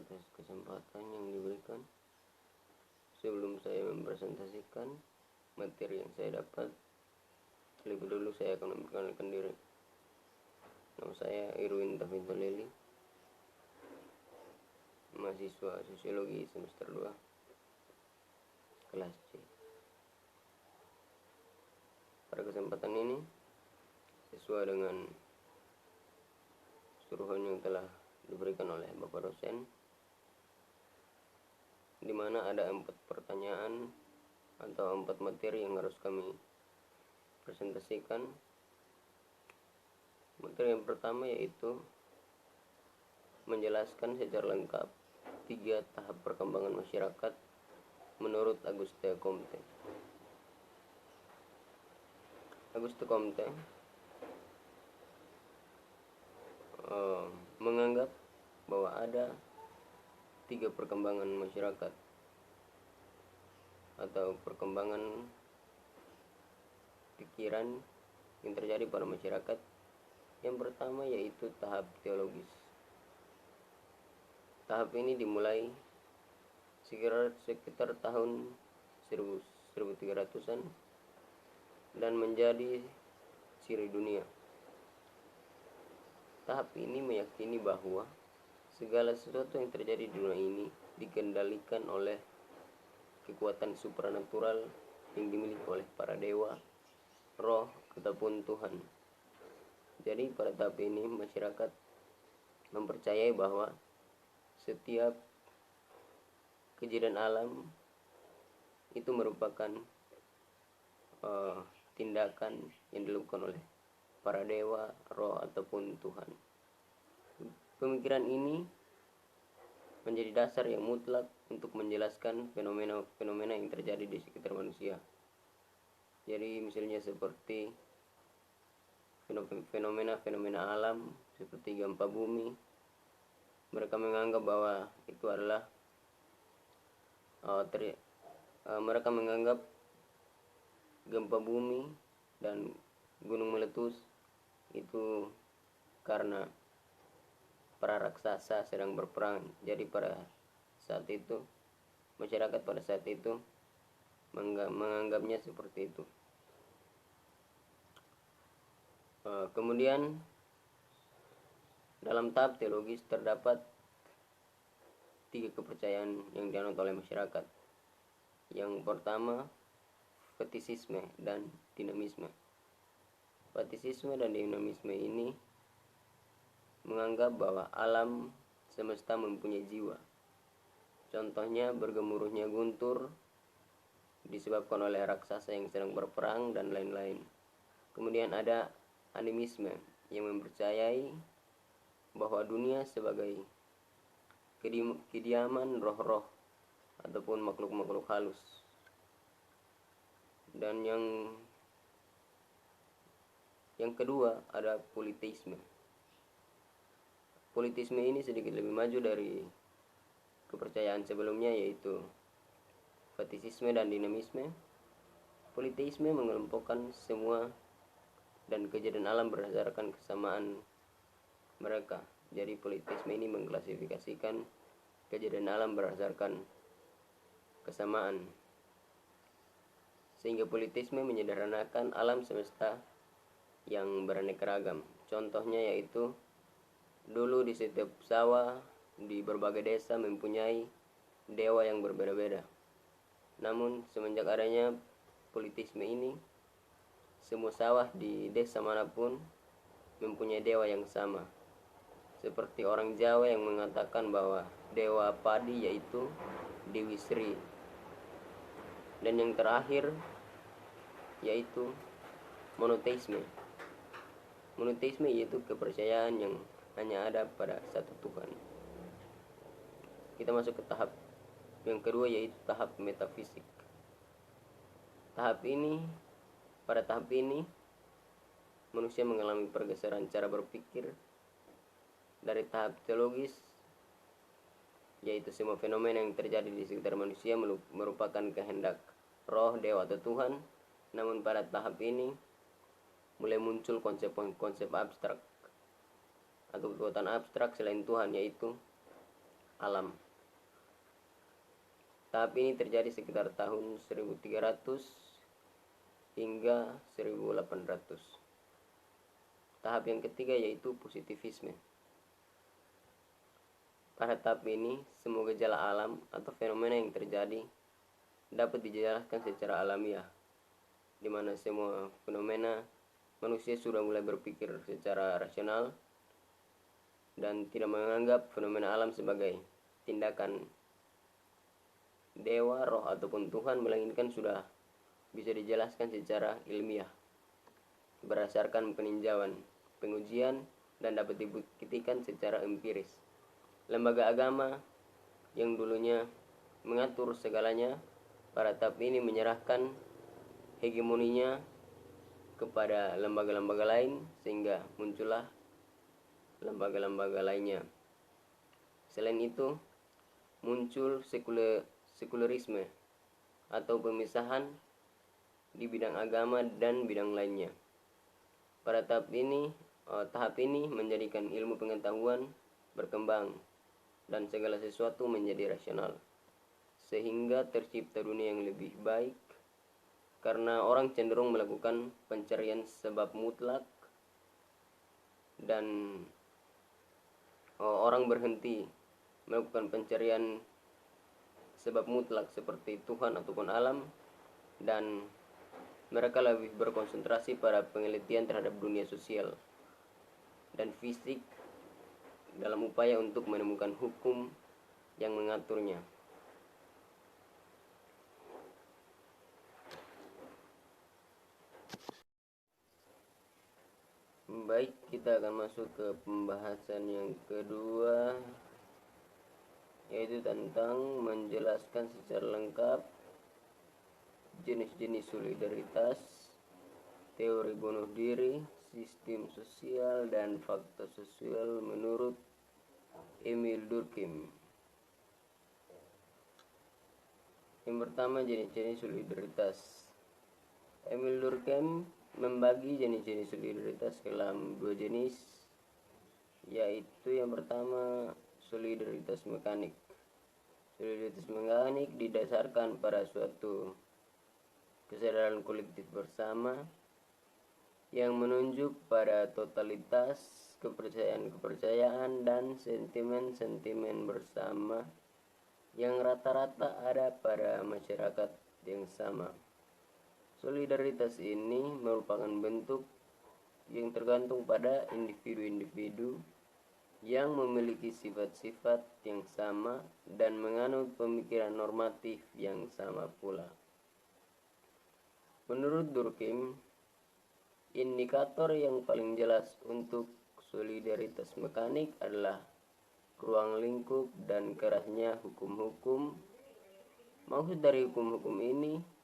atas kesempatan yang diberikan. Sebelum saya mempresentasikan materi yang saya dapat, lebih dulu saya akan memperkenalkan diri. Nama saya Irwin Tafidoleli, mahasiswa Sosiologi semester 2, kelas C. Pada kesempatan ini, sesuai dengan suruhan yang telah diberikan oleh Bapak dosen, di mana ada 4 pertanyaan atau 4 materi yang harus kami presentasikan. Materi yang pertama yaitu menjelaskan secara lengkap 3 tahap perkembangan masyarakat menurut Auguste Comte. Auguste Comte menganggap bahwa ada 3 perkembangan masyarakat atau perkembangan pikiran yang terjadi pada masyarakat. Yang pertama yaitu tahap teologis. Tahap ini dimulai sekitar tahun 1300-an dan menjadi ciri dunia. Tahap ini meyakini bahwa segala sesuatu yang terjadi di dunia ini dikendalikan oleh kekuatan supranatural yang dimiliki oleh para dewa, roh, ataupun Tuhan. Jadi pada tahap ini masyarakat mempercayai bahwa setiap kejadian alam itu merupakan tindakan yang dilakukan oleh para dewa, roh, ataupun Tuhan. Pemikiran ini menjadi dasar yang mutlak untuk menjelaskan fenomena-fenomena yang terjadi di sekitar manusia. Jadi misalnya seperti fenomena alam seperti gempa bumi, mereka menganggap bahwa itu adalah mereka menganggap gempa bumi dan gunung meletus itu karena para raksasa sedang berperang. Jadi pada saat itu masyarakat pada saat itu menganggapnya seperti itu. Kemudian dalam tahap teologis terdapat 3 kepercayaan yang dianut oleh masyarakat. Yang pertama, fetisisme dan dinamisme. Fetisisme dan dinamisme ini menganggap bahwa alam semesta mempunyai jiwa. Contohnya bergemuruhnya guntur disebabkan oleh raksasa yang sedang berperang dan lain-lain. Kemudian ada animisme yang mempercayai bahwa dunia sebagai kediaman roh-roh ataupun makhluk-makhluk halus. Dan yang kedua ada politisme. Politisme ini sedikit lebih maju dari kepercayaan sebelumnya, yaitu fetisisme dan dinamisme. Politisme mengelompokkan semua dan kejadian alam berdasarkan kesamaan mereka. Jadi politisme ini mengklasifikasikan kejadian alam berdasarkan kesamaan, sehingga politisme menyederhanakan alam semesta yang beraneka ragam. Contohnya yaitu dulu di setiap sawah di berbagai desa mempunyai dewa yang berbeda-beda. Namun semenjak adanya politisme ini, semua sawah di desa manapun mempunyai dewa yang sama. Seperti orang Jawa yang mengatakan bahwa dewa padi yaitu Dewi Sri. Dan yang terakhir yaitu monoteisme. Monoteisme yaitu kepercayaan yang hanya ada pada satu Tuhan. Kita masuk ke tahap yang kedua yaitu tahap metafisik. Pada tahap ini manusia mengalami pergeseran cara berpikir dari tahap teologis, yaitu semua fenomena yang terjadi di sekitar manusia merupakan kehendak roh, dewa, atau Tuhan. Namun pada tahap ini mulai muncul konsep-konsep abstrak atau kekuatan abstrak selain Tuhan, yaitu alam. Tahap ini terjadi sekitar tahun 1300 hingga 1800. Tahap yang ketiga yaitu positivisme. Pada tahap ini, semua gejala alam atau fenomena yang terjadi dapat dijelaskan secara alamiah, di mana semua fenomena manusia sudah mulai berpikir secara rasional dan tidak menganggap fenomena alam sebagai tindakan dewa, roh, ataupun Tuhan, melainkan sudah bisa dijelaskan secara ilmiah berdasarkan peninjauan, pengujian, dan dapat dibuktikan secara empiris. Lembaga agama yang dulunya mengatur segalanya pada tahap ini menyerahkan hegemoninya kepada lembaga-lembaga lain, sehingga muncullah lembaga-lembaga lainnya. Selain itu, muncul sekularisme atau pemisahan di bidang agama dan bidang lainnya. Pada tahap ini menjadikan ilmu pengetahuan berkembang dan segala sesuatu menjadi rasional, sehingga tercipta dunia yang lebih baik karena orang cenderung melakukan pencarian sebab mutlak dan orang berhenti melakukan pencarian sebab mutlak seperti Tuhan ataupun alam, dan mereka lebih berkonsentrasi pada penelitian terhadap dunia sosial dan fisik dalam upaya untuk menemukan hukum yang mengaturnya. Baik, kita akan masuk ke pembahasan yang kedua, yaitu tentang menjelaskan secara lengkap jenis-jenis solidaritas, teori bunuh diri, sistem sosial, dan fakta sosial menurut Emil Durkheim. Yang pertama, jenis-jenis solidaritas. Emil Durkheim membagi jenis-jenis solidaritas ke dalam dua jenis, yaitu yang pertama solidaritas mekanik. Solidaritas mekanik didasarkan pada suatu kesadaran kolektif bersama yang menunjuk pada totalitas kepercayaan dan sentimen-sentimen bersama yang rata-rata ada pada masyarakat yang sama. Solidaritas ini merupakan bentuk yang tergantung pada individu-individu yang memiliki sifat-sifat yang sama dan menganut pemikiran normatif yang sama pula. Menurut Durkheim, indikator yang paling jelas untuk solidaritas mekanik adalah ruang lingkup dan kerasnya hukum-hukum. Maksud dari hukum-hukum ini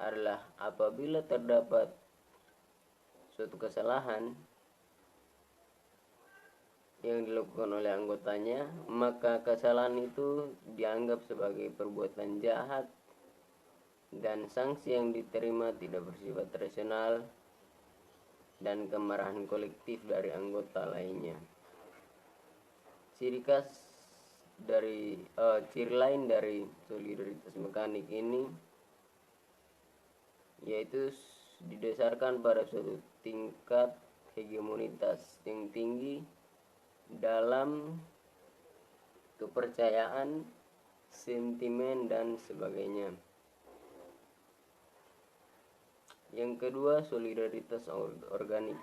adalah apabila terdapat suatu kesalahan yang dilakukan oleh anggotanya, maka kesalahan itu dianggap sebagai perbuatan jahat dan sanksi yang diterima tidak bersifat rasional dan kemarahan kolektif dari anggota lainnya. Ciri lain dari solidaritas mekanik ini yaitu didasarkan pada suatu tingkat hegemonitas yang tinggi dalam kepercayaan, sentimen, dan sebagainya. Yang kedua, solidaritas organik.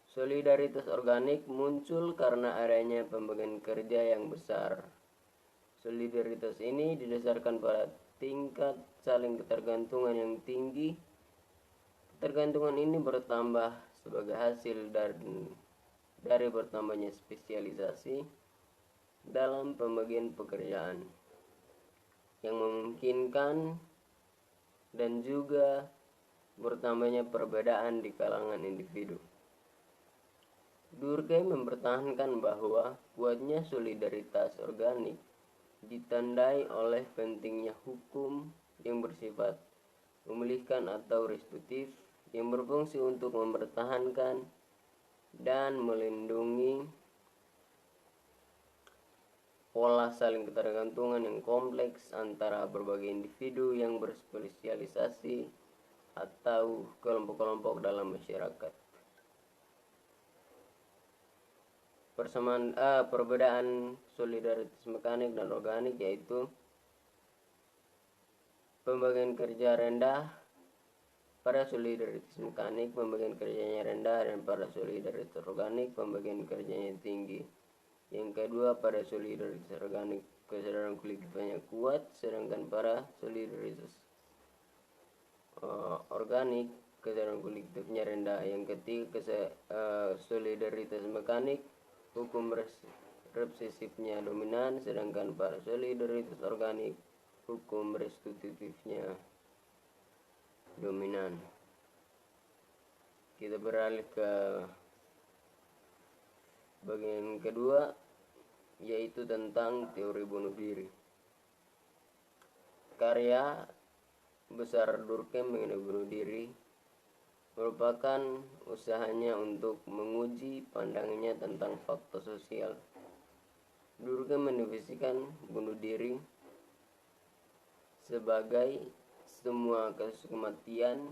Solidaritas organik muncul karena adanya pembagian kerja yang besar. Solidaritas ini didasarkan pada tingkat saling ketergantungan yang tinggi. Ketergantungan ini bertambah sebagai hasil dari bertambahnya spesialisasi dalam pembagian pekerjaan yang memungkinkan dan juga bertambahnya perbedaan di kalangan individu. Durkheim mempertahankan bahwa kuatnya solidaritas organik ditandai oleh pentingnya hukum yang bersifat memulihkan atau restitutif yang berfungsi untuk mempertahankan dan melindungi pola saling ketergantungan yang kompleks antara berbagai individu yang berspesialisasi atau kelompok-kelompok dalam masyarakat. Perbedaan solidaritas mekanik dan organik yaitu pembagian kerja rendah pada solidaritas mekanik, pembagian kerjanya rendah, dan pada solidaritas organik pembagian kerjanya tinggi. Yang kedua, pada solidaritas organik kesadaran kolektifnya kuat, sedangkan pada solidaritas organik kesadaran kolektifnya rendah. Yang ketiga, solidaritas mekanik hukum resepsifnya dominan, sedangkan pada solidaritas organik hukum restitutifnya dominan. Kita beralih ke bagian kedua, yaitu tentang teori bunuh diri. Karya besar Durkheim mengenai bunuh diri merupakan usahanya untuk menguji pandangannya tentang faktor sosial. Durkheim mendefinisikan bunuh diri sebagai semua kasus kematian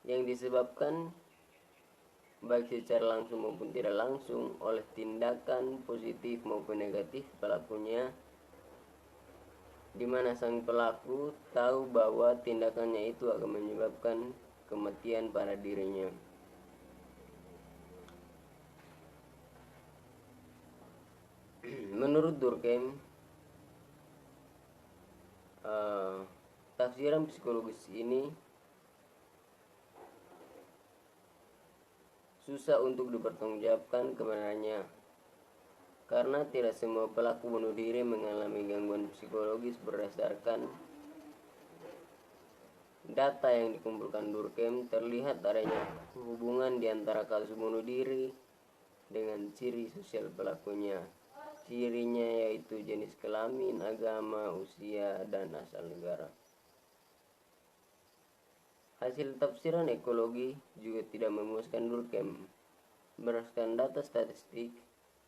yang disebabkan baik secara langsung maupun tidak langsung oleh tindakan positif maupun negatif pelakunya, di mana sang pelaku tahu bahwa tindakannya itu akan menyebabkan kematian pada dirinya. Menurut Durkheim, tafsiran psikologis ini susah untuk dipertanggungjawabkan kebenarannya, karena tidak semua pelaku bunuh diri mengalami gangguan psikologis. Berdasarkan data yang dikumpulkan Durkheim, terlihat adanya hubungan di antara kasus bunuh diri dengan ciri sosial pelakunya. Cirinya yaitu jenis kelamin, agama, usia, dan asal negara. Hasil tafsiran ekologi juga tidak memuaskan Durkheim. Berdasarkan data statistik,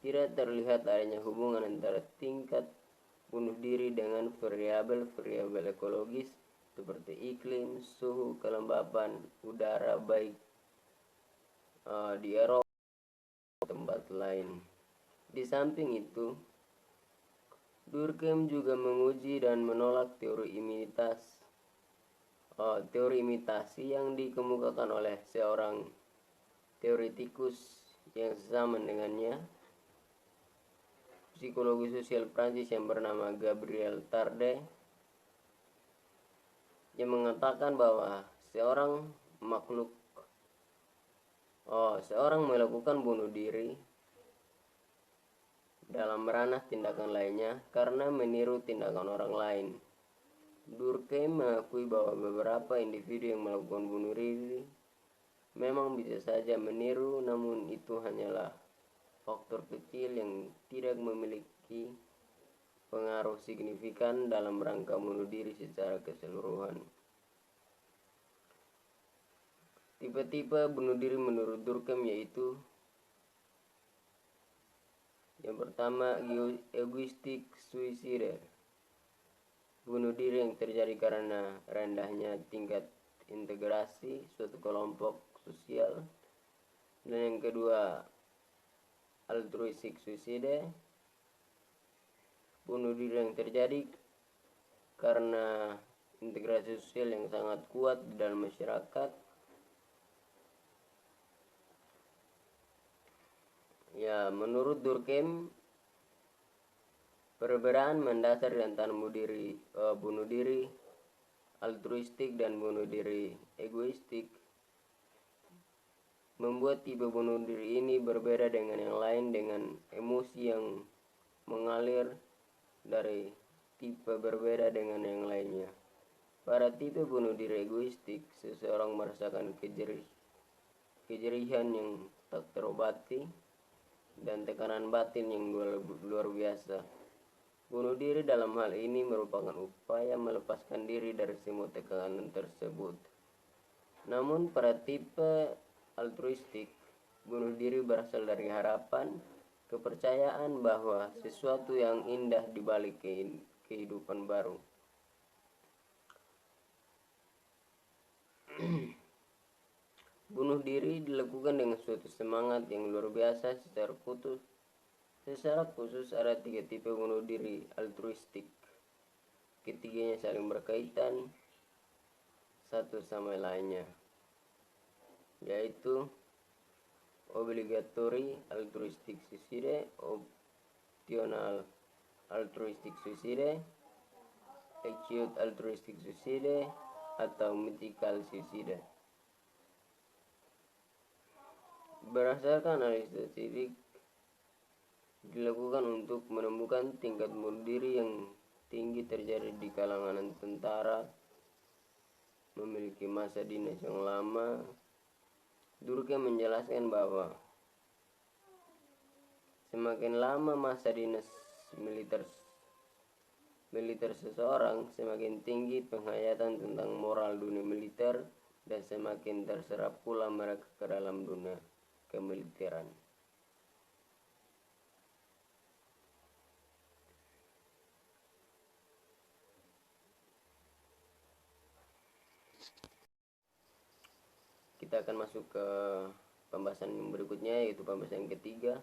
tidak terlihat adanya hubungan antara tingkat bunuh diri dengan variabel-variabel ekologis seperti iklim, suhu, kelembapan udara baik di Eropa atau tempat lain. Di samping itu, Durkheim juga menguji dan menolak teori imitasi yang dikemukakan oleh seorang teoretikus yang sama dengannya, psikologi sosial Prancis yang bernama Gabriel Tarde, yang mengatakan bahwa seorang melakukan bunuh diri dalam ranah tindakan lainnya karena meniru tindakan orang lain. Durkheim mengakui bahwa beberapa individu yang melakukan bunuh diri memang bisa saja meniru, namun itu hanyalah faktor kecil yang tidak memiliki pengaruh signifikan dalam rangka bunuh diri secara keseluruhan. Tipe-tipe bunuh diri menurut Durkheim yaitu: yang pertama, egoistic suicide, bunuh diri yang terjadi karena rendahnya tingkat integrasi suatu kelompok sosial. Dan yang kedua, altruistic suicide, bunuh diri yang terjadi karena integrasi sosial yang sangat kuat di dalam masyarakat. Ya, menurut Durkheim, perbedaan mendasar di antara bunuh diri altruistik dan bunuh diri egoistik membuat tipe bunuh diri ini berbeda dengan yang lain, dengan emosi yang mengalir dari tipe berbeda dengan yang lainnya. Pada tipe bunuh diri egoistik, seseorang merasakan kejerihan yang tak terobati dan tekanan batin yang luar biasa. Bunuh diri dalam hal ini merupakan upaya melepaskan diri dari semua tekanan tersebut. Namun pada tipe altruistik, bunuh diri berasal dari harapan kepercayaan bahwa sesuatu yang indah di balik kehidupan baru. Bunuh diri dilakukan dengan suatu semangat yang luar biasa. Secara khusus ada 3 tipe bunuh diri altruistik. Ketiganya saling berkaitan satu sama lainnya, yaitu obligatory altruistic suicide, optional altruistic suicide, acute altruistic suicide, atau medical suicide. Berdasarkan analisis statistik dilakukan untuk menemukan tingkat bunuh diri yang tinggi terjadi di kalangan tentara, memiliki masa dinas yang lama. Durkheim menjelaskan bahwa semakin lama masa dinas militer seseorang, semakin tinggi penghayatan tentang moral dunia militer, dan semakin terserap pula mereka ke dalam dunia kemiliteran. Kita akan masuk ke pembahasan yang berikutnya, yaitu pembahasan yang ketiga,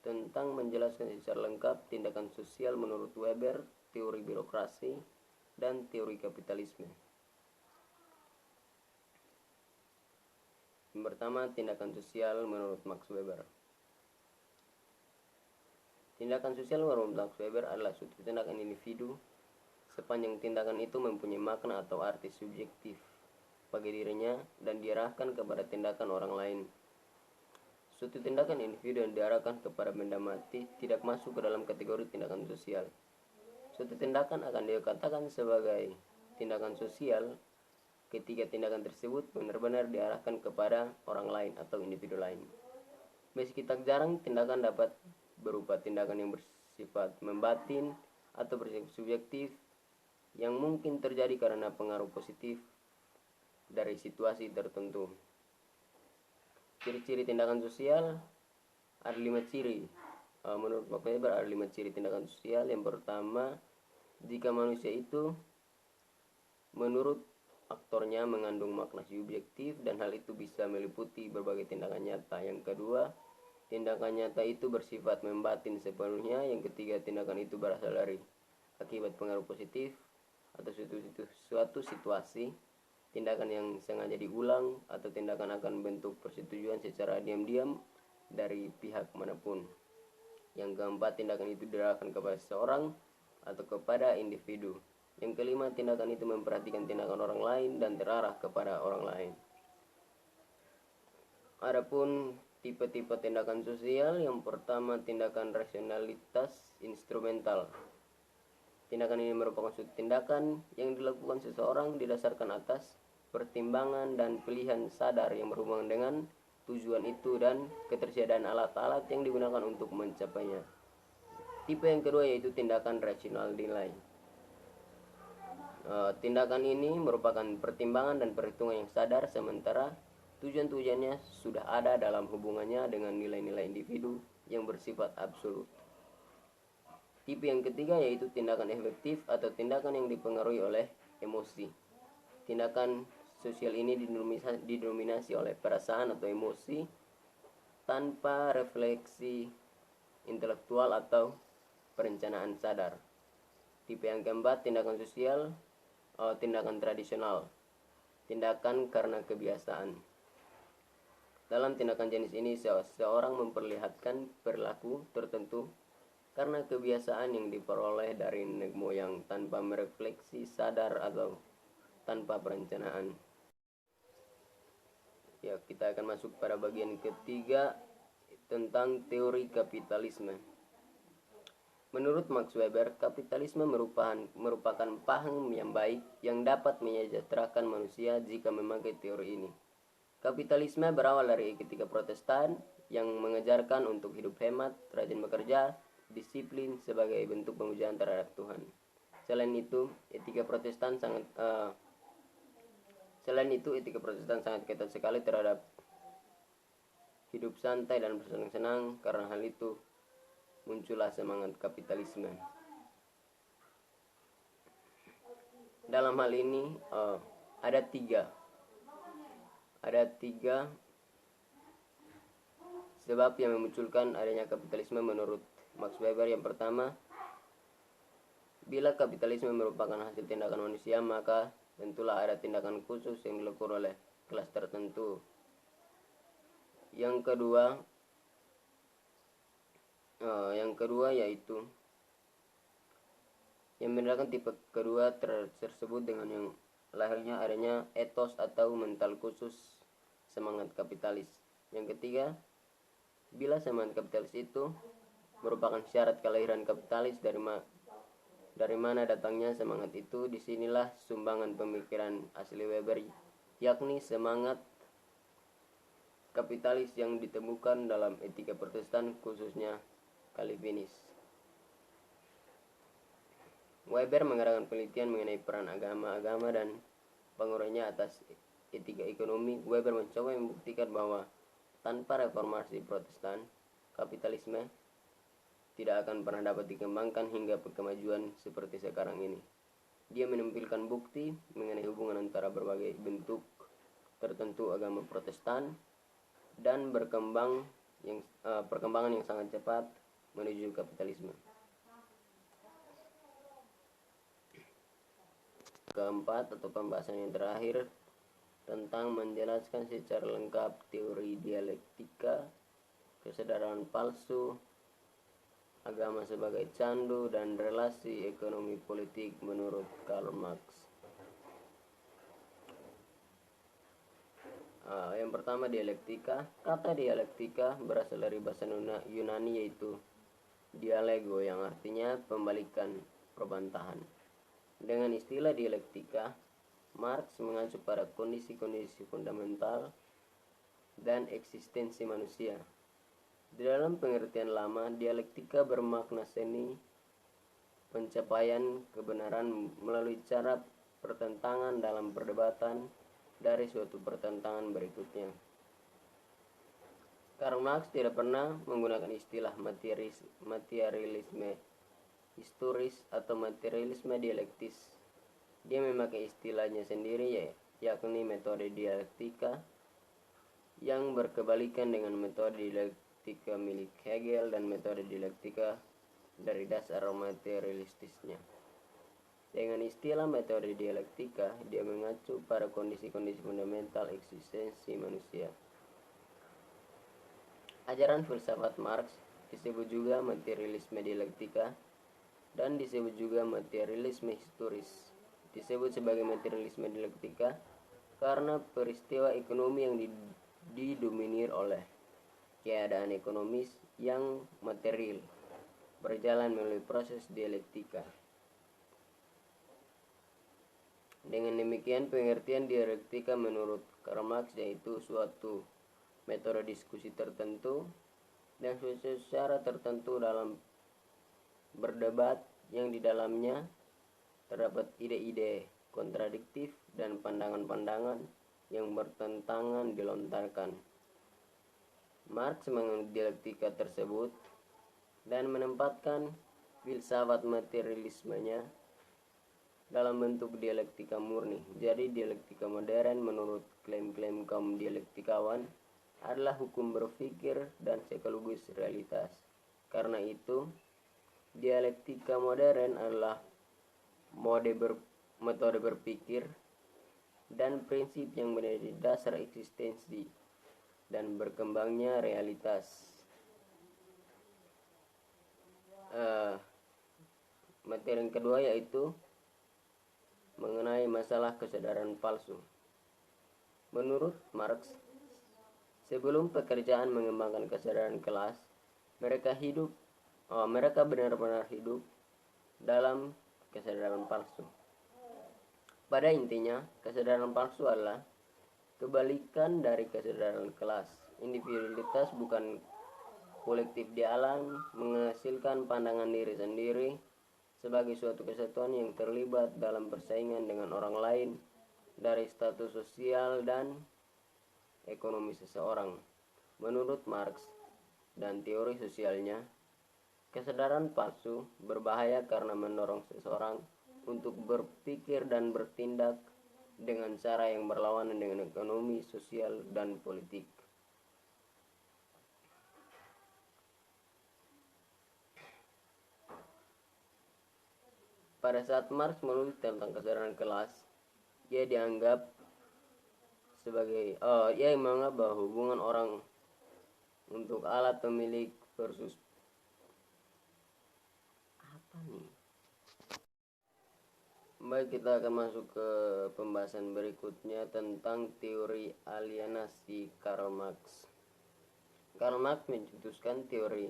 tentang menjelaskan secara lengkap tindakan sosial menurut Weber, teori birokrasi, dan teori kapitalisme. Yang pertama, tindakan sosial menurut Max Weber. Tindakan sosial menurut Max Weber adalah suatu tindakan individu sepanjang tindakan itu mempunyai makna atau arti subjektif bagi dirinya dan diarahkan kepada tindakan orang lain. Suatu tindakan individu yang diarahkan kepada benda mati tidak masuk ke dalam kategori tindakan sosial. Suatu tindakan akan dikatakan sebagai tindakan sosial ketika tindakan tersebut benar-benar diarahkan kepada orang lain atau individu lain. Meski tak jarang tindakan dapat berupa tindakan yang bersifat membatin atau bersifat subjektif yang mungkin terjadi karena pengaruh positif dari situasi tertentu. Ciri-ciri tindakan sosial ada 5 ciri. Menurut Max Weber ada 5 ciri tindakan sosial. Yang pertama, jika manusia itu menurut aktornya mengandung makna subjektif dan hal itu bisa meliputi berbagai tindakan nyata. Yang kedua, tindakan nyata itu bersifat membatin sepenuhnya. Yang ketiga, tindakan itu berasal dari akibat pengaruh positif atau suatu situasi, tindakan yang sengaja diulang, atau tindakan akan bentuk persetujuan secara diam-diam dari pihak manapun. Yang keempat, tindakan itu diarahkan kepada seseorang atau kepada individu. Yang kelima, tindakan itu memperhatikan tindakan orang lain dan terarah kepada orang lain. Adapun tipe-tipe tindakan sosial, yang pertama, tindakan rasionalitas instrumental. Tindakan ini merupakan suatu tindakan yang dilakukan seseorang didasarkan atas pertimbangan dan pilihan sadar yang berhubungan dengan tujuan itu dan ketersediaan alat-alat yang digunakan untuk mencapainya. Tipe yang kedua yaitu tindakan rasional nilai. Tindakan ini merupakan pertimbangan dan perhitungan yang sadar, sementara tujuan-tujuannya sudah ada dalam hubungannya dengan nilai-nilai individu yang bersifat absolut. Tipe yang ketiga yaitu tindakan efektif atau tindakan yang dipengaruhi oleh emosi. Tindakan sosial ini didominasi oleh perasaan atau emosi tanpa refleksi intelektual atau perencanaan sadar. Tipe yang keempat, tindakan sosial, tindakan tradisional, tindakan karena kebiasaan. Dalam tindakan jenis ini, seseorang memperlihatkan perilaku tertentu karena kebiasaan yang diperoleh dari nenek moyang tanpa merefleksi sadar atau tanpa perencanaan. Ya, kita akan masuk pada bagian ketiga tentang teori kapitalisme. Menurut Max Weber, kapitalisme merupakan paham yang baik yang dapat menyejahterakan manusia jika memakai teori ini. Kapitalisme berawal dari etika Protestan yang mengajarkan untuk hidup hemat, rajin bekerja, disiplin sebagai bentuk pemujaan terhadap Tuhan. Selain itu, etika Protestan sangat ketat sekali terhadap hidup santai dan bersenang-senang. Karena hal itu, muncullah semangat kapitalisme. Dalam hal ini ada tiga sebab yang memunculkan adanya kapitalisme menurut Max Weber. Yang pertama, bila kapitalisme merupakan hasil tindakan manusia, maka tentulah ada tindakan khusus yang dilakukan oleh kelas tertentu. Yang kedua yaitu yang membedakan tipe kedua tersebut dengan yang lahirnya adanya etos atau mental khusus semangat kapitalis. Yang ketiga, bila semangat kapitalis itu merupakan syarat kelahiran kapitalis, dari mana datangnya semangat itu? Disinilah sumbangan pemikiran asli Weber, yakni semangat kapitalis yang ditemukan dalam etika Protestan, khususnya Calvinis. Weber mengadakan penelitian mengenai peran agama dan pengaruhnya atas etika ekonomi. Weber mencoba membuktikan bahwa tanpa reformasi Protestan, kapitalisme tidak akan pernah dapat dikembangkan hingga kemajuan seperti sekarang ini. Dia menampilkan bukti mengenai hubungan antara berbagai bentuk tertentu agama Protestan dan perkembangan yang sangat cepat menuju kapitalisme. Keempat, atau pembahasan yang terakhir, tentang menjelaskan secara lengkap teori dialektika, kesadaran palsu, agama sebagai candu, dan relasi ekonomi politik menurut Karl Marx. Yang pertama, dialektika. Kata dialektika berasal dari bahasa Yunani, yaitu dialego, yang artinya pembalikan, perbantahan. Dengan istilah dialektika, Marx mengacu pada kondisi-kondisi fundamental dan eksistensi manusia. Di dalam pengertian lama, dialektika bermakna seni pencapaian kebenaran melalui cara pertentangan dalam perdebatan dari suatu pertentangan berikutnya. Karl Marx tidak pernah menggunakan istilah materialisme historis atau materialisme dialektis. Dia memakai istilahnya sendiri, yakni metode dialektika, yang berkebalikan dengan metode dialektika milik Hegel dan metode dialektika dari dasar materialistisnya. Dengan istilah metode dialektika, dia mengacu pada kondisi-kondisi fundamental eksistensi manusia. Ajaran filsafat Marx disebut juga materialisme dialektika dan disebut juga materialisme historis. Disebut sebagai materialisme dialektika karena peristiwa ekonomi yang didominir oleh keadaan ekonomis yang material berjalan melalui proses dialektika. Dengan demikian, pengertian dialektika menurut Karl Marx yaitu suatu metode diskusi tertentu dan suatu cara tertentu dalam berdebat yang di dalamnya terdapat ide-ide kontradiktif dan pandangan-pandangan yang bertentangan dilontarkan. Marx menganut dialektika tersebut dan menempatkan filsafat materialismenya dalam bentuk dialektika murni. Jadi dialektika modern menurut klaim-klaim kaum dialektikawan adalah hukum berpikir dan sekaligus realitas. Karena itu, dialektika modern adalah metode berpikir dan prinsip yang menjadi dasar eksistensi dan berkembangnya realitas. Materi yang kedua yaitu mengenai masalah kesadaran palsu. Menurut Marx, sebelum pekerjaan mengembangkan kesadaran kelas, mereka benar-benar hidup dalam kesadaran palsu. Pada intinya, kesadaran palsu adalah kebalikan dari kesadaran kelas. Individualitas bukan kolektif di alam menghasilkan pandangan diri sendiri sebagai suatu kesatuan yang terlibat dalam persaingan dengan orang lain dari status sosial dan ekonomi seseorang. Menurut Marx dan teori sosialnya, Kesadaran palsu berbahaya karena mendorong seseorang untuk berpikir dan bertindak dengan cara yang berlawanan dengan ekonomi, sosial, dan politik. Pada saat Marx menulis tentang kesadaran kelas, ia menganggap bahwa hubungan orang untuk alat pemilik versus apa nih? Baik, kita akan masuk ke pembahasan berikutnya tentang teori alienasi Karl Marx. Karl Marx mencetuskan teori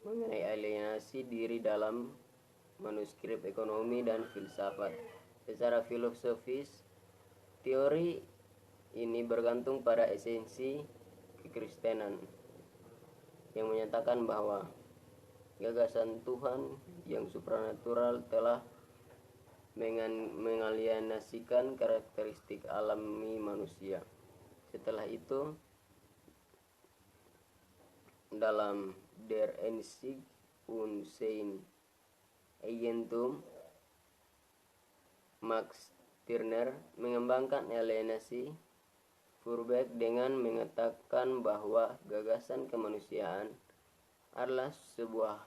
mengenai alienasi diri dalam manuskrip Ekonomi dan Filsafat. Secara filosofis, teori ini bergantung pada esensi kekristenan yang menyatakan bahwa gagasan Tuhan yang supranatural telah mengalienasikan karakteristik alami manusia. Setelah itu, dalam Der Einzig und sein Eigentum, Max Stirner mengembangkan alienasi Feuerbach dengan mengatakan bahwa gagasan kemanusiaan adalah sebuah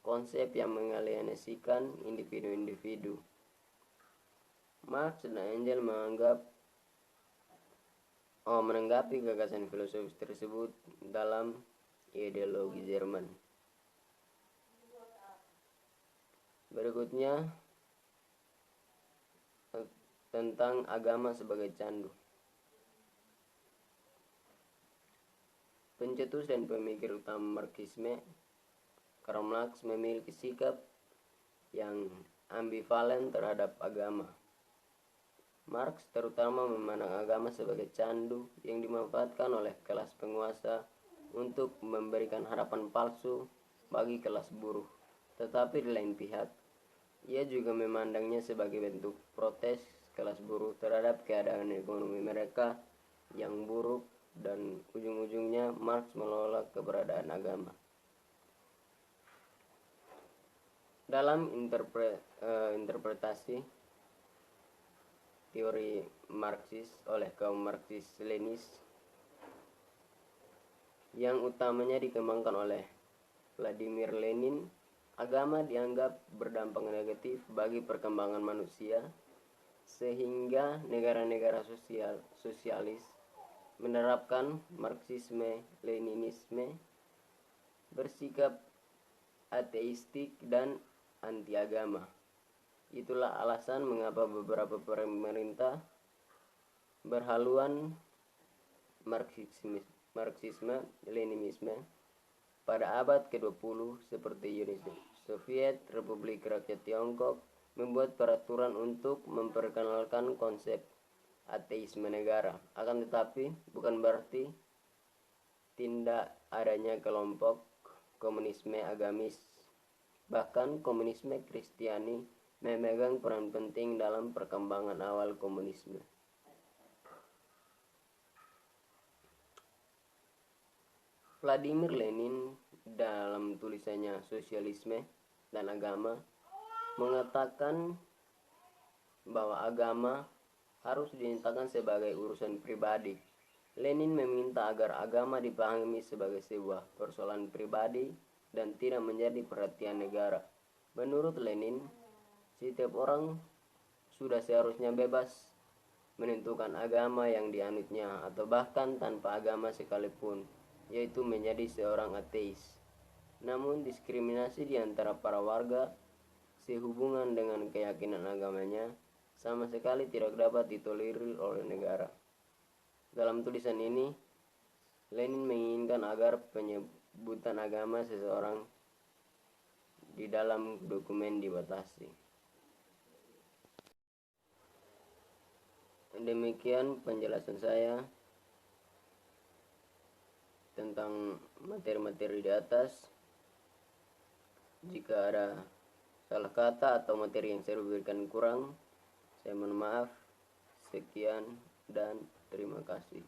konsep yang mengalienasikan individu-individu. Marx dan Engels menanggapi gagasan filosofis tersebut dalam ideologi Jerman. Berikutnya tentang agama sebagai candu. Pencetus dan pemikir utama Marxisme, Karl Marx memiliki sikap yang ambivalen terhadap agama. Marx terutama memandang agama sebagai candu yang dimanfaatkan oleh kelas penguasa untuk memberikan harapan palsu bagi kelas buruh. Tetapi di lain pihak, ia juga memandangnya sebagai bentuk protes kelas buruh terhadap keadaan ekonomi mereka yang buruk, dan ujung-ujungnya Marx menolak keberadaan agama. Dalam interpretasi teori Marxis oleh kaum Marxis-Leninis yang utamanya dikembangkan oleh Vladimir Lenin, agama dianggap berdampak negatif bagi perkembangan manusia, sehingga negara-negara sosialis menerapkan Marxisme-Leninisme bersikap ateistik dan anti-agama. Itulah alasan mengapa beberapa pemerintah berhaluan Marxisme-Leninisme pada abad ke-20 seperti Uni Soviet, Republik Rakyat Tiongkok, membuat peraturan untuk memperkenalkan konsep ateisme negara. Akan tetapi, bukan berarti tidak adanya kelompok komunisme agamis. Bahkan komunisme Kristiani memegang peran penting dalam perkembangan awal komunisme. Vladimir Lenin dalam tulisannya Sosialisme dan Agama mengatakan bahwa agama harus dinyatakan sebagai urusan pribadi. Lenin meminta agar agama dipahami sebagai sebuah persoalan pribadi dan tidak menjadi perhatian negara. Menurut Lenin, setiap orang sudah seharusnya bebas menentukan agama yang dianutnya, atau bahkan tanpa agama sekalipun, yaitu menjadi seorang ateis. Namun diskriminasi di antara para warga sehubungan dengan keyakinan agamanya sama sekali tidak dapat ditolerir oleh negara. Dalam tulisan ini, Lenin menginginkan agar penyebutan agama seseorang di dalam dokumen dibatasi. Demikian penjelasan saya tentang materi-materi di atas. Jika ada salah kata atau materi yang saya berikan kurang, saya mohon maaf. Sekian dan terima kasih.